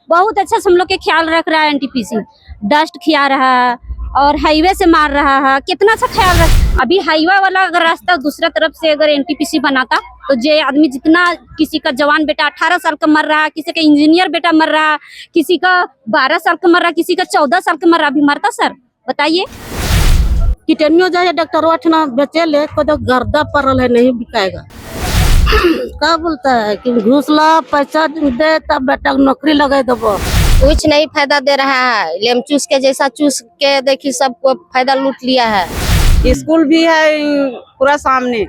बहुत अच्छा से हम लोग के ख्याल रख रहा है एनटीपीसी। डस्ट खिया रहा है और हाईवे से मार रहा है, कितना अच्छा ख्याल रख। अभी हाईवे वाला अगर रास्ता दूसरा तरफ से अगर एनटीपीसी बनाता तो जे आदमी जितना किसी का जवान बेटा 18 साल का मर रहा है, किसी का इंजीनियर बेटा मर रहा है, किसी का 12 साल का मर रहा है, किसी का 14 साल का मर रहा, अभी मरता सर? बताइए। कितनियों जाए डॉक्टरवा ठना बेचे ले को तो गर्दा पड़ल है, नहीं बिकाएगा। क्या बोलता है कि घूस ला पैसा दे तब बेटा नौकरी लगा दबो। कुछ नहीं फायदा दे रहा है, लेम चूस के जैसा चूस के देखी सबको फायदा लूट लिया है। स्कूल भी है पूरा सामने,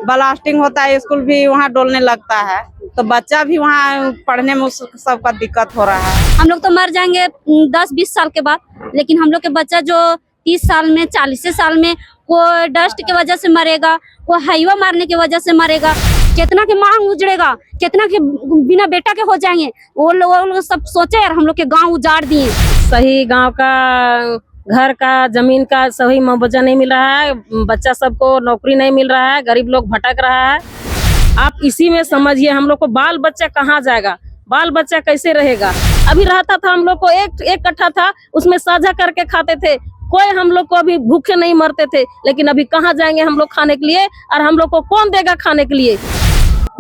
ब्लास्टिंग होता है, स्कूल भी वहाँ डोलने लगता है, तो बच्चा भी वहाँ पढ़ने में सबका दिक्कत हो रहा है। हम लोग तो मर जाएंगे 10-20 साल के बाद, लेकिन हम लोग के बच्चा जो 30 साल में 40 साल में वो डस्ट की वजह से मरेगा, वो हाईवा मारने की वजह से मरेगा, कितना के मांग उजड़ेगा, कितना के बिना बेटा के हो जाएंगे। वो लोग सब सोचे यार, हम लोग के गांव उजाड़ दिए। सही गांव का, घर का, जमीन का सही मुआवजा नहीं मिल रहा है, बच्चा सबको नौकरी नहीं मिल रहा है, गरीब लोग भटक रहा है। आप इसी में समझिए हम लोग को बाल बच्चा कहाँ जाएगा, बाल बच्चा कैसे रहेगा। अभी रहता था हम लोग को एक कट्ठा था, उसमें साझा करके खाते थे, कोई हम लोग को अभी भूखे नहीं मरते थे। लेकिन अभी कहाँ जाएंगे हम लोग खाने के लिए, और हम लोग को कौन देगा खाने के लिए।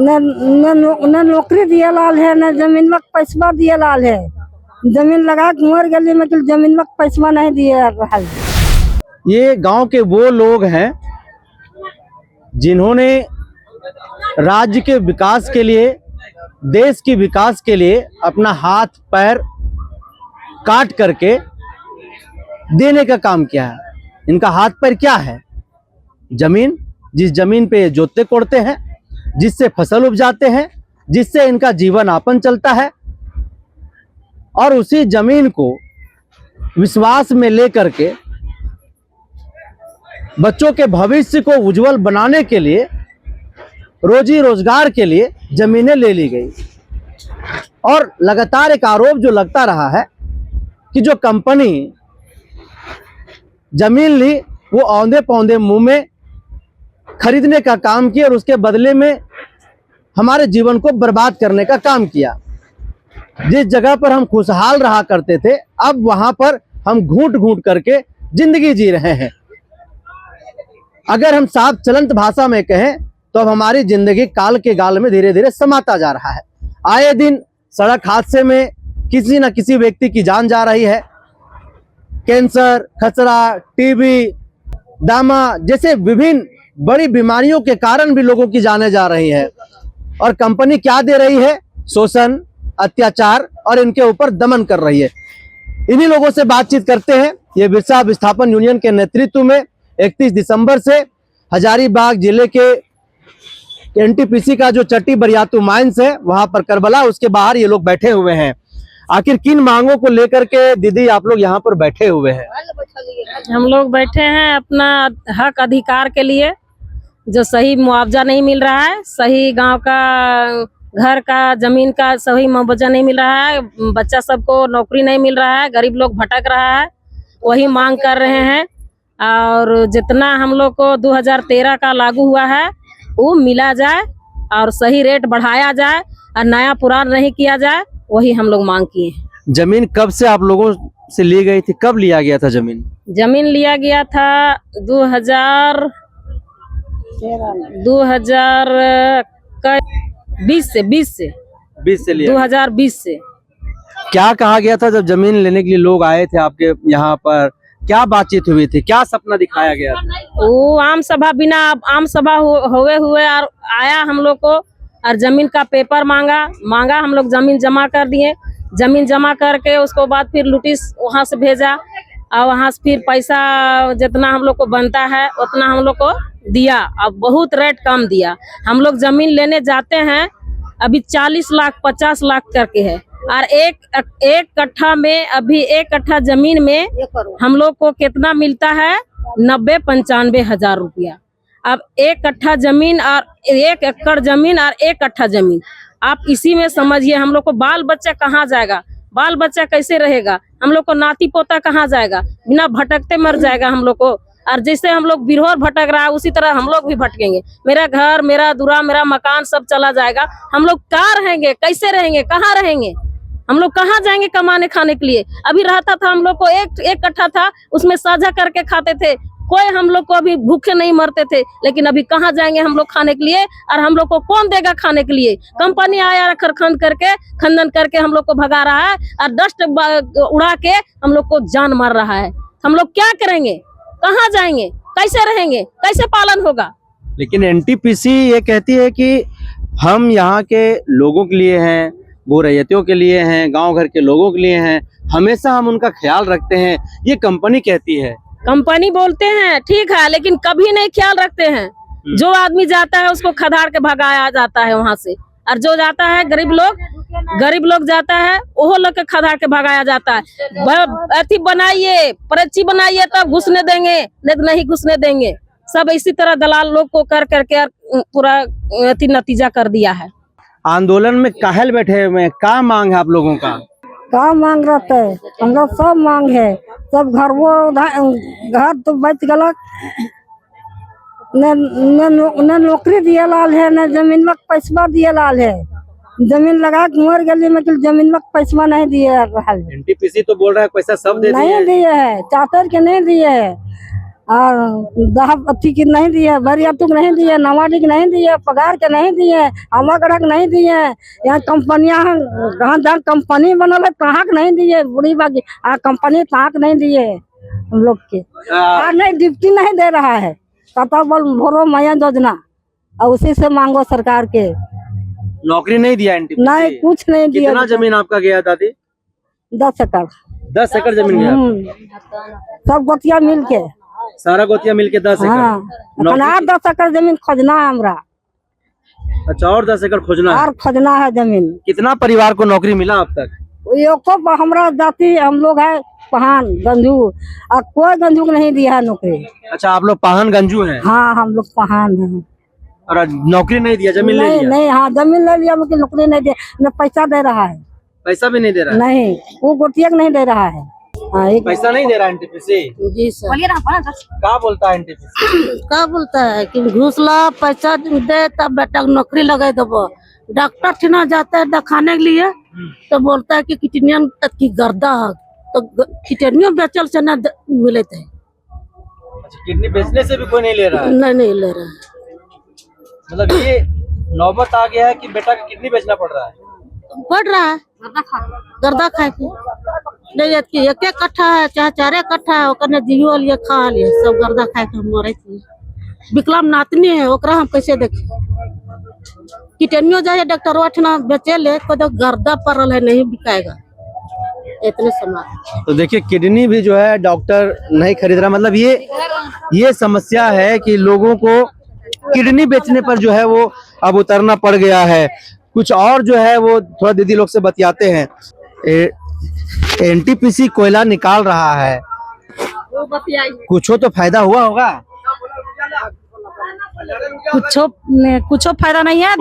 न नौकरी दिया लाल है, न जमीन में पैसा दिया लाल है। जमीन लगा के मर गली में, जमीन में पैसा नहीं दिया रहा। ये गांव के वो लोग हैं जिन्होंने राज्य के विकास के लिए, देश के विकास के लिए अपना हाथ पैर काट करके देने का काम किया है। इनका हाथ पैर क्या है? जमीन, जिस जमीन पे जोतते कोड़ते हैं, जिससे फसल उपजाते हैं, जिससे इनका जीवन यापन चलता है, और उसी जमीन को विश्वास में लेकर के बच्चों के भविष्य को उज्जवल बनाने के लिए, रोजी रोजगार के लिए जमीनें ले ली गई। और लगातार एक आरोप जो लगता रहा है कि जो कंपनी जमीन ली वो औंधे पौंधे मुंह में खरीदने का काम किया और उसके बदले में हमारे जीवन को बर्बाद करने का काम किया। जिस जगह पर हम खुशहाल रहा करते थे, अब वहां पर हम घूंट घूंट करके जिंदगी जी रहे हैं। अगर हम साफ चलंत भाषा में कहें तो अब हमारी जिंदगी काल के गाल में धीरे धीरे समाता जा रहा है। आए दिन सड़क हादसे में किसी न किसी व्यक्ति की जान जा रही है। कैंसर, खसरा, टीबी, दामा जैसे विभिन्न बड़ी बीमारियों के कारण भी लोगों की जानें जा रही है। और कंपनी क्या दे रही है? शोषण, अत्याचार और इनके ऊपर दमन कर रही है। इन्हीं लोगों से बातचीत करते हैं। ये बिरसा विस्थापन यूनियन के नेतृत्व में 31 दिसंबर से हजारीबाग जिले के एनटीपीसी का जो चट्टी बरियातू माइंस है वहां पर करबला, उसके बाहर ये लोग बैठे हुए हैं। आखिर किन मांगों को लेकर के दीदी आप लोग यहाँ पर बैठे हुए हैं? हम लोग बैठे हैं अपना हक अधिकार के लिए। जो सही मुआवजा नहीं मिल रहा है, सही गांव का, घर का, जमीन का सही मुआवजा नहीं मिल रहा है, बच्चा सबको नौकरी नहीं मिल रहा है, गरीब लोग भटक रहा है, वही मांग कर रहे हैं। और जितना हम लोग को 2013 का लागू हुआ है वो मिला जाए और सही रेट बढ़ाया जाए और नया पुरान नहीं किया जाए, वही हम लोग मांग किए हैं। जमीन कब से आप लोगों से ली गई थी? कब लिया गया था जमीन? जमीन लिया गया था 2020 से 20 से लिया। 2020 से। क्या कहा गया था जब जमीन लेने के लिए लोग आए थे आपके यहाँ पर? क्या बातचीत हुई थी? क्या सपना दिखाया गया था? वो आम सभा, बिना आम सभा हुए और आया हम लोग को और जमीन का पेपर मांगा। हम लोग जमीन जमा कर दिए। जमीन जमा करके उसको बाद फिर नोटिस वहाँ से भेजा और वहाँ से फिर पैसा जितना हम लोग को बनता है उतना हम लोग को दिया। अब बहुत रेट कम दिया। हम लोग जमीन लेने जाते हैं अभी 40 लाख 50 लाख करके है, और एक कट्ठा में, अभी एक कट्ठा जमीन में हम लोग को कितना मिलता है? 90-95 हजार रुपया। अब एक कट्ठा जमीन और 1 एकड़ जमीन और 1 कट्ठा जमीन, आप इसी में समझिए हम लोग को बाल बच्चा कहाँ जाएगा, बाल बच्चा कैसे रहेगा, हम लोग को नाती पोता कहाँ जाएगा, बिना भटकते मर जाएगा हम लोग को। और जैसे हम लोग बिरहोर भटक रहा है उसी तरह हम लोग भी भटकेंगे। मेरा घर, मेरा दूरा, मेरा मकान सब चला जाएगा। हम लोग कहाँ रहेंगे, कैसे रहेंगे, कहाँ रहेंगे? हम लोग कहाँ जाएंगे कमाने खाने के लिए? अभी रहता था हम लोग को एक कट्ठा था, उसमें साझा करके खाते थे, कोई हम लोग को अभी भूखे नहीं मरते थे। लेकिन अभी कहाँ जाएंगे हम लोग खाने के लिए? और हम लोग को कौन देगा खाने के लिए? कंपनी आया खंडन करके हम लोग को भगा रहा है और डस्ट उड़ा के हम लोग को जान मार रहा है। हम लोग क्या करेंगे? कहाँ जाएंगे? कैसे रहेंगे? कैसे पालन होगा? लेकिन एनटीपीसी ये कहती है कि हम यहाँ के लोगों के लिए हैं, वो रैयतियों के लिए हैं, गांव घर के लोगों के लिए हैं, हमेशा हम उनका ख्याल रखते हैं, ये कंपनी कहती है। कंपनी बोलते हैं ठीक है, लेकिन कभी नहीं ख्याल रखते हैं। जो आदमी जाता है उसको खदाड़ के भगाया जाता है वहां से, और जो जाता है गरीब लोग जाता है वो लोग के खदाड़ के भगाया जाता है। अथी बनाइए, पर्ची बनाइए तब घुसने देंगे, नहीं घुसने देंगे। सब इसी तरह दलाल लोग को कर करके पूरा अथी नतीजा कर दिया है। आंदोलन में काहल बैठे हुए हैं, क्या मांग है आप लोगों का? का मांग रहता है? हम लोग सब मांग है, सब घर तो बच गलक, न नौकरी दिए लाल है, न जमीन में पैसा दिए लाल है। जमीन लगा के मर गली में जमीन में पैसा नहीं दिए रहा है। एनटीपीसी तो बोल रहा है पैसा सब दे नहीं दिए है, चातर के नहीं दिए है, और अथी की नहीं दिए, बरियातुक नहीं दिए, नवाडी के नहीं दिए, पगार के नहीं दिए, अमगढ़ के नहीं दिए। यहाँ कंपनियां जहाँ कंपनी बनल है तहाँ के नहीं दिए, बुढ़ी बागी कंपनी तहाँ के नहीं दिए हम लोग के। और नहीं डिप्टी नहीं दे रहा है, पता बोल भोरो मैया योजना, और उसी से मांगो सरकार के। नौकरी नहीं दिया एनटीपीसी? नहीं, कुछ नहीं दिया। कितना जमीन आपका गया दादी? 10 एकड़। 10 एकड़ जमीन गया? सब गोतिया मिल के, सारा गोतिया मिलके 10 एकड़? हाँ, 10 एकड़ जमीन खोजना है हमरा। अच्छा, और 10 एकड़ खोजना है? और खोजना है जमीन। कितना परिवार को नौकरी मिला अब तक? एको हमरा जाति हम लोग है पहान गंजू, और कोई गंजू को नहीं दिया है नौकरी। अच्छा, आप लोग पहान गंजू हैं? हाँ, हम लोग पहान हैं। और नौकरी नहीं दिया, जमीन नहीं ले लिया? नहीं, हाँ जमीन ले लिया, मगर नौकरी नहीं दिया, न पैसा दे रहा है। पैसा भी नहीं दे रहा है? नहीं, वो गोटिया नहीं दे रहा है। हाँ, पैसा नहीं दे रहा एनटीपीसी? जी सर। क्या बोलता है एनटीपीसी? का बोलता है कि घूस ला, पैसा दे तब बेटा नौकरी लगा दबो। डॉक्टर ठिना जाता है दिखाने के लिए तो बोलता है कि किडनियन की गर्दा है, तो किडनियों बेचल से न मिले थे। अच्छा, किडनी बेचने से भी कोई नहीं ले रहा है? नहीं ले रहा है। मतलब ये नौबत आ गया है कि बेटा का किडनी बेचना पड़ रहा है? बढ़ रहा है गर्दा खाए के। नहीं एक कट्ठा है चाहे 4 कट्ठा है, ओकर जियो लिए खा लिए, सब गर्दा खाए के मरे थे। विकलांग नातनी है, ओकरा हम कैसे देखे? किडनियो जाए डॉक्टर ठना बेचे ले, कोई तो गर्दा पड़ल है, नहीं बिकाएगा इतने समाज। तो देखिए, किडनी भी जो है डॉक्टर नहीं खरीद रहा। मतलब ये समस्या है कि लोगों को किडनी बेचने पर जो है वो अब उतरना पड़ गया है। कुछ और जो है वो थोड़ा दीदी लोग से बतियाते हैं। एनटीपीसी कोयला निकाल रहा है, कुछ तो फायदा हुआ होगा? कुछ फायदा नहीं है।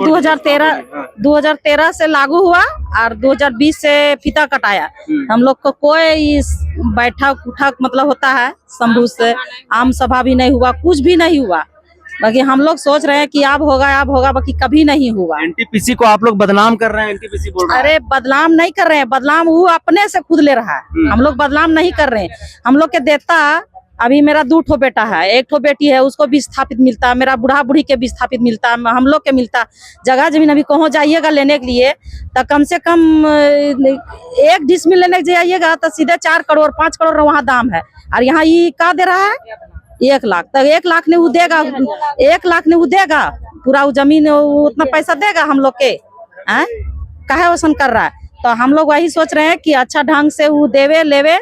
2013 से लागू हुआ और 2020 से फीता कटाया। हम लोग को कोई बैठक उठक मतलब होता है शंभू से, आम सभा भी नहीं हुआ, कुछ भी नहीं हुआ। बाकी हम लोग सोच रहे हैं कि अब होगा, बाकी कभी नहीं हुआ। एनटीपीसी को आप लोग बदनाम कर रहे हैं, एनटीपीसी बोल रहा है। अरे बदनाम नहीं कर रहे हैं, बदनाम वो अपने से खुद ले रहा है। हम लोग बदनाम नहीं कर रहे हैं। हम लोग के देता, अभी मेरा 2 ठो बेटा है, 1 ठो बेटी है, उसको भी स्थापित मिलता, मेरा बूढ़ा बूढ़ी के भी स्थापित मिलता, हम लोग के मिलता। जगह जमीन अभी कहीं जाइएगा लेने के लिए तो कम से कम 1 डिसमिल लेने जाइएगा तो सीधे 4 करोड़ 5 करोड़ वहाँ दाम है। और यहाँ ये क्या दे रहा है? 1 लाख। तो 1 लाख ने वो देगा, 1 लाख ने वो देगा पूरा वो जमीन, उतना पैसा देगा हम लोग के? काहे वसन कर रहा है? तो हम लोग वही सोच रहे हैं कि अच्छा ढंग से वो देवे लेवे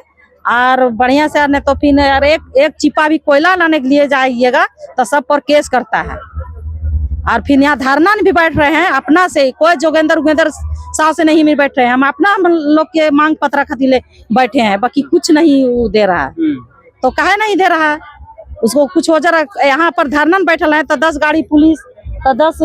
और बढ़िया से, नहीं तो फिर यार एक चिपा भी कोयला लाने के लिए जाइएगा तो सब पर केस करता है। और फिर यहाँ धरना भी बैठ रहे हैं अपना से, कोई जोगेंद्र साहब से नहीं मिल बैठ रहे हैं। हम अपना हम लोग के मांग पत्र खातिर ले बैठे हैं, बाकी कुछ नहीं वो दे रहा है। तो काहे नहीं दे रहा है उसको? कुछ हो जरा, यहाँ पर धरना में बैठल है तो 10 गाड़ी पुलिस तो 10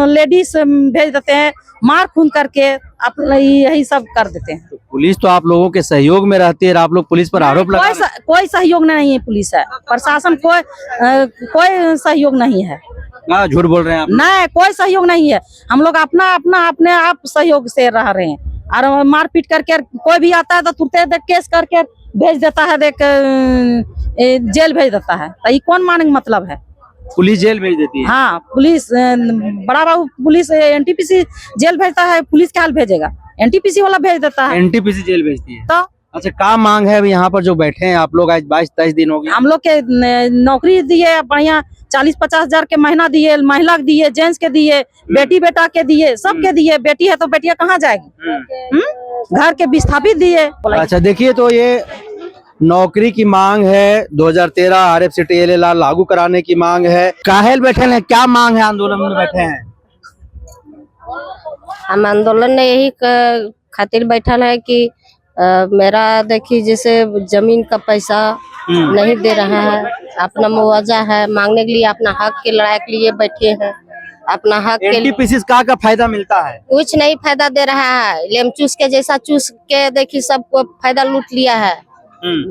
लेडीज भेज देते हैं, मार खून करके अपना यही सब कर देते हैं। तो पुलिस तो आप लोगों के सहयोग में रहती है, आप लोग पुलिस पर आरोप लगा रहे हैं। कोई सहयोग नहीं है, पुलिस है प्रशासन कोई सहयोग नहीं है। झूठ बोल रहे हैं आप? नहीं, कोई सहयोग नहीं है। हम लोग अपने आप सहयोग से रह रहे हैं। और मारपीट करके कोई भी आता है तो तुरंत केस करके भेज देता है, जेल भेज देता है। तो ये कौन माने मतलब है? पुलिस जेल भेज देती है। हाँ, पुलिस बड़ा बाबू पुलिस एनटीपीसी जेल भेजता है, पुलिस क्या हाल भेजेगा? एनटीपीसी वाला भेज देता है। एनटीपीसी जेल भेजती है। तो अच्छा, क्या मांग है अभी यहाँ पर जो बैठे हैं आप लोग? आज 22-23 दिन हो गए। हम लोग के नौकरी दिए बढ़िया, 40-50 हजार के महीना दिए, महिला के दिए, जेंट्स के दिए, बेटी बेटा के दिए, सबके दिए। बेटी है तो बेटिया कहाँ जाएगी? घर के विस्थापित दिए। अच्छा देखिए, तो ये नौकरी की मांग है, 2013 RFCTL लागू कराने की मांग है। काहेल बैठे हैं, क्या मांग है? आंदोलन में बैठे हैं। हम आंदोलन में यही खातिर बैठल है कि मेरा देखिए जैसे जमीन का पैसा नहीं दे रहा है, अपना मुआवजा है मांगने के लिए, अपना हक के लड़ाई के लिए बैठे हैं। अपना हक के लिए एनटीपीसी का फायदा मिलता है? कुछ नहीं फायदा दे रहा है, लेम चूस के जैसा चूस के देखिए सबको फायदा लूट लिया है।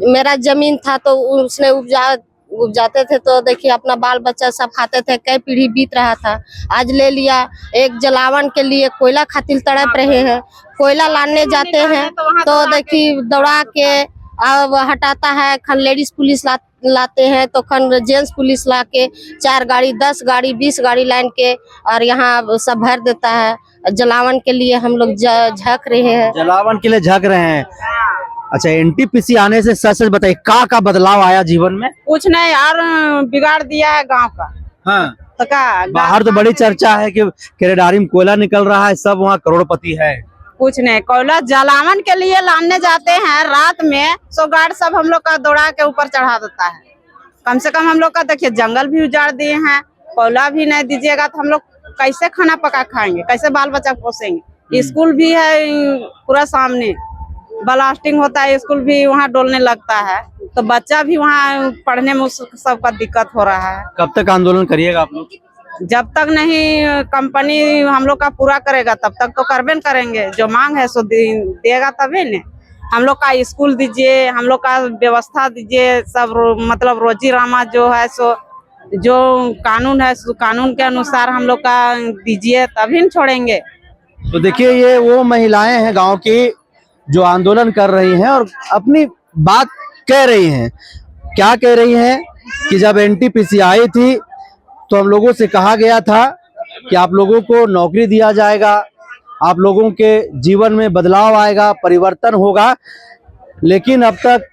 मेरा जमीन था तो उसने उपजाते थे तो देखिए अपना बाल बच्चा सब खाते थे, कई पीढ़ी बीत रहा था। आज ले लिया, एक जलावन के लिए कोयला खातिर तड़प रहे हैं। कोयला लाने जाते हैं तो देखिए दौड़ा के अब हटाता है, खन लेडीज पुलिस लाते हैं तो खन जेंट्स पुलिस ला के 4 गाड़ी 10 गाड़ी 20 गाड़ी लाइन के और यहाँ सब भर देता है। जलावन के लिए हम लोग झक रहे हैं। जलावन के लिए झक रहे हैं। अच्छा, एनटीपीसी आने से सच सच बताइए का बदलाव आया जीवन में? कुछ नहीं, और बिगाड़ दिया है गांव का। हाँ, तो का बाहर तो बड़ी चर्चा है कि केरेडारी में कोयला निकल रहा है, सब वहाँ करोड़पति है। कुछ नहीं, कोयला जलावन के लिए लाने जाते हैं रात में, सो गार्ड सब हम लोग का दौड़ा के ऊपर चढ़ा देता है। कम से कम हम लोग का देखिए जंगल भी उजाड़ दिए हैं, कोयला भी नहीं दीजिएगा तो हम लोग कैसे खाना पका खाएंगे, कैसे बाल बच्चा पोसेंगे? स्कूल भी है पूरा सामने, ब्लास्टिंग होता है, स्कूल भी वहाँ डोलने लगता है, तो बच्चा भी वहाँ पढ़ने में सबका दिक्कत हो रहा है। कब तक आंदोलन करिएगा आप लोग? जब तक नहीं कंपनी हम लोग का पूरा करेगा तब तक तो करबे न करेंगे। जो मांग है सो देगा तभी ने। हम लोग का स्कूल दीजिए, हम लोग का व्यवस्था दीजिए, सब मतलब रोजी रामा जो है सो जो कानून है सो कानून के अनुसार हम लोग का दीजिए, तभी न छोड़ेंगे। तो देखिए, ये वो महिलाएं हैं गांव की जो आंदोलन कर रही हैं और अपनी बात कह रही हैं। क्या कह रही हैं कि जब एनटीपीसी आई थी तो हम लोगों से कहा गया था कि आप लोगों को नौकरी दिया जाएगा, आप लोगों के जीवन में बदलाव आएगा, परिवर्तन होगा, लेकिन अब तक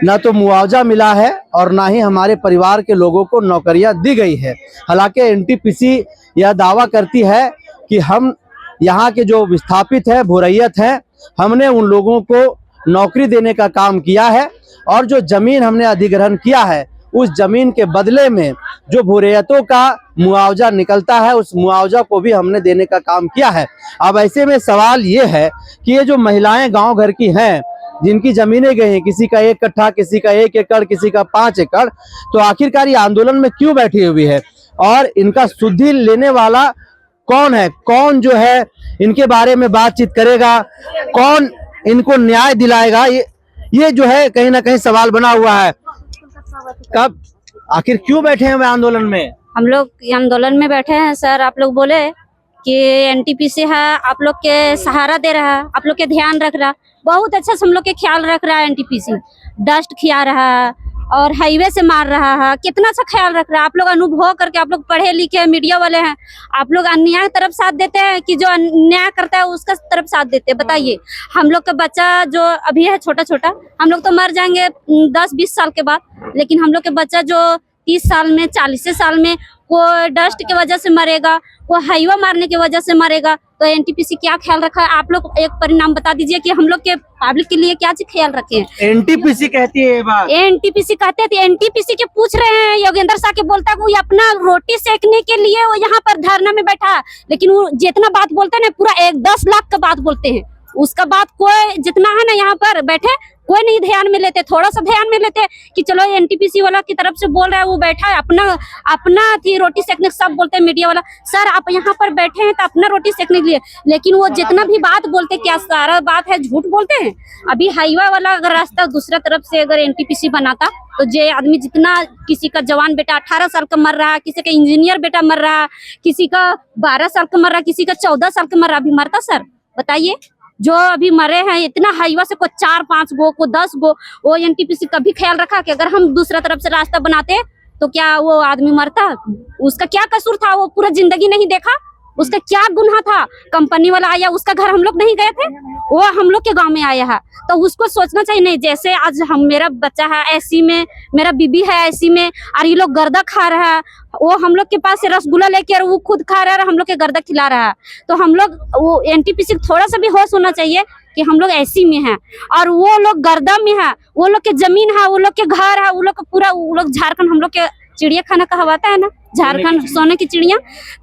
न तो मुआवजा मिला है और ना ही हमारे परिवार के लोगों को नौकरियां दी गई है। हालांकि एनटीपीसी यह दावा करती है कि हम यहाँ के जो विस्थापित है, भूरैयत है, हमने उन लोगों को नौकरी देने का काम किया है और जो जमीन हमने अधिग्रहण किया है उस जमीन के बदले में जो भूरैयतों का मुआवजा निकलता है उस मुआवजा को भी हमने देने का काम किया है। अब ऐसे में सवाल ये है कि ये जो महिलाएं गांव घर की हैं, जिनकी जमीनें गई हैं, किसी का 1 कट्ठा, किसी का 1 एकड़, किसी का 5 एकड़, तो आखिरकार ये आंदोलन में क्यों बैठी हुई है और इनका सुधि लेने वाला कौन है? कौन जो है इनके बारे में बातचीत करेगा, कौन इनको न्याय दिलाएगा? ये जो है कहीं ना कहीं सवाल बना हुआ है। कब आखिर क्यों बैठे हैं आंदोलन में? हम लोग आंदोलन में बैठे हैं सर, आप लोग बोले कि एनटीपीसी है आप लोग के सहारा दे रहा है, आप लोग के ध्यान रख रहा है, बहुत अच्छा से हम लोग के ख्याल रख रहा है। एनटीपीसी डस्ट खिया रहा है और हाईवे से मार रहा है, कितना अच्छा ख्याल रख रहा है। आप लोग अनुभव करके, आप लोग पढ़े लिखे मीडिया वाले हैं, आप लोग अन्याय तरफ साथ देते हैं कि जो अन्याय करता है उसका तरफ साथ देते हैं? बताइए, हम लोग का बच्चा जो अभी है छोटा छोटा, हम लोग तो मर जाएंगे 10-20 साल के बाद, लेकिन हम लोग के बच्चा जो 30 साल में 40 साल में वो डस्ट की वजह से मरेगा, वो हाईवा मारने की वजह से मरेगा। तो एनटीपीसी क्या ख्याल रखा है? आप लोग एक परिणाम बता दीजिए कि हम लोग के पब्लिक के लिए क्या चीज ख्याल रखे हैं। एनटीपीसी कहती है ये बात, एनटीपीसी कहते हैं, एनटीपीसी के पूछ रहे हैं। योगेंद्र शाह के बोलता है वो अपना रोटी सेकने के लिए वो यहाँ पर धरना में बैठा है, लेकिन वो जितना बात बोलते हैं ना पूरा 10 लाख का बात बोलते हैं। उसका बात कोई जितना है ना यहाँ पर बैठे कोई नहीं ध्यान में लेते, थोड़ा सा ध्यान में लेते कि चलो एनटीपीसी वाला की तरफ से बोल रहा है, वो बैठा है अपना थी रोटी सेकने, सब बोलते हैं मीडिया वाला सर आप यहाँ पर बैठे हैं तो अपना रोटी सेकने के लिए, लेकिन वो जितना भी बात बोलते क्या सारा बात है झूठ बोलते हैं। अभी हाईवा वाला अगर रास्ता दूसरा तरफ से अगर एनटीपीसी बनाता तो जे आदमी जितना किसी का जवान बेटा 18 साल का मर रहा है, किसी का इंजीनियर बेटा मर रहा है, किसी का 12 साल का मर रहा है, किसी का 14 साल का मर रहा, अभी मरता सर बताइए। जो अभी मरे हैं इतना हाईवा से, को 4-5 गो, को 10 गो, वो एनटीपीसी कभी ख्याल रखा कि अगर हम दूसरा तरफ से रास्ता बनाते तो क्या वो आदमी मरता? उसका क्या कसूर था? वो पूरा जिंदगी नहीं देखा, उसका क्या गुनाह था? कंपनी वाला आया, उसका घर हम लोग नहीं गए थे, वो हम लोग के गांव में आया है, तो उसको सोचना चाहिए। नहीं, जैसे आज हम, मेरा बच्चा है ऐसी में, मेरा बीबी है ऐसी में, और ये लोग गर्दा खा रहा है, वो हम लोग के पास से रसगुल्ला लेके और वो खुद खा रहा है और हम लोग के गर्दा खिला रहा है। तो हम लोग, वो एनटीपीसी थोड़ा सा भी होश होना चाहिए कि हम लोग ऐसी में हैं और वो लोग गर्दा में है, वो लोग के जमीन है, वो लोग के घर है, वो लोग का पूरा, वो लोग झारखंड, हम लोग के चिड़िया खाना कहवाता है ना झारखंड, सोने की चिड़िया,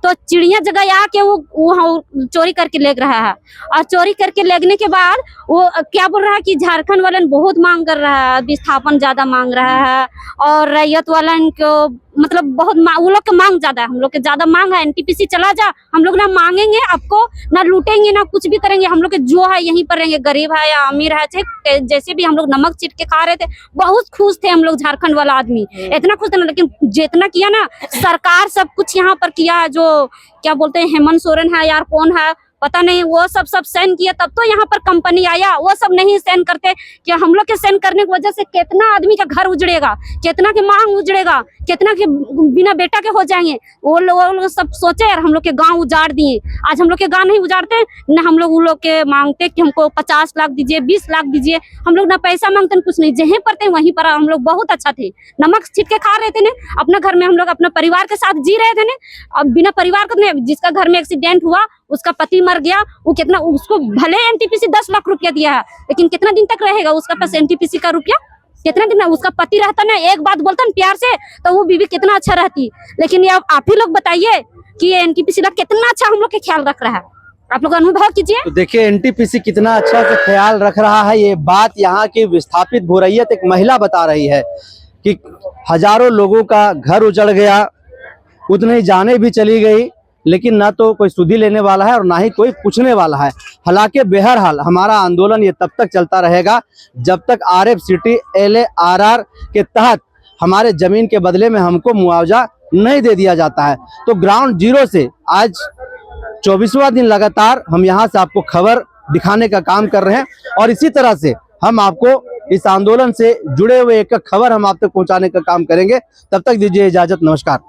तो चिड़िया जगह आके वो चोरी करके ले रहा है। और चोरी करके लेने के बाद वो क्या बोल रहा है कि झारखंड वाले बहुत मांग कर रहा है, विस्थापन ज्यादा मांग रहा है, और रैयत वाला को मतलब बहुत वो लोग के मांग ज्यादा है, हम लोग के ज्यादा मांग है। एनटीपीसी चला जा, हम लोग ना मांगेंगे आपको, ना लूटेंगे, ना कुछ भी करेंगे, हम लोग के जो है यहीं पर रहेंगे, गरीब है या अमीर है, चाहे जैसे भी, हम लोग नमक चिट के खा रहे थे, बहुत खुश थे हम लोग झारखंड वाला आदमी, इतना खुश थे ना। लेकिन जितना किया ना सरकार, सब कुछ यहाँ पर किया है, जो क्या बोलते हैं हेमंत सोरेन है यार, कौन है पता नहीं, वो सब साइन किया, तब तो यहाँ पर कंपनी आया। वो सब नहीं साइन करते कि हम लोग के साइन करने की वजह से कितना आदमी का घर उजड़ेगा, कितना के मांग उजड़ेगा, कितना के बिना बेटा के हो जाएंगे। वो लोग सब सोचे यार, हम लोग के गांव उजाड़ दिए। आज हम लोग के गांव नहीं उजाड़ते न, हम लोग वो लोग के मांगते कि हमको 50 लाख दीजिए, 20 लाख दीजिए, हम लोग ना पैसा मांगते कुछ नहीं, जहीं पर थे वहीं पर हम लोग बहुत अच्छा थे, नमक छिट के खा रहे थे ना अपना घर में, हम लोग अपना परिवार के साथ जी रहे थे ना। अब बिना परिवार को, जिसका घर में एक्सीडेंट हुआ, उसका पति मर गया, वो कितना, उसको भले एनटीपीसी 10 लाख रुपया दिया है, लेकिन कितना दिन तक रहेगा उसका पास एनटीपीसी का रुपया? कितना दिन? उसका पति रहता ना, एक बात बोलता ना प्यार से, तो वो बीवी कितना अच्छा रहती। लेकिन ये आप ही लोग बताइए कि ये एनटीपीसी का कितना अच्छा हम लोग के ख्याल रख रहा है, आप लोग अनुभव कीजिए। तो देखिए एनटीपीसी कितना अच्छा से ख्याल रख रहा है। ये बात यहाँ की विस्थापित भूरैयत एक महिला बता रही है कि हजारों लोगों का घर उजड़ गया, उतनी जाने भी चली गई, लेकिन ना तो कोई सुधी लेने वाला है और ना ही कोई पूछने वाला है। हालांकि बहरहाल हमारा आंदोलन ये तब तक चलता रहेगा जब तक RF-CT LARR के तहत हमारे जमीन के बदले में हमको मुआवजा नहीं दे दिया जाता है। तो ग्राउंड जीरो से आज 24वां दिन लगातार हम यहाँ से आपको खबर दिखाने का काम कर रहे हैं और इसी तरह से हम आपको इस आंदोलन से जुड़े हुए एक खबर हम आप तक पहुँचाने का काम करेंगे। तब तक दीजिए इजाजत, नमस्कार।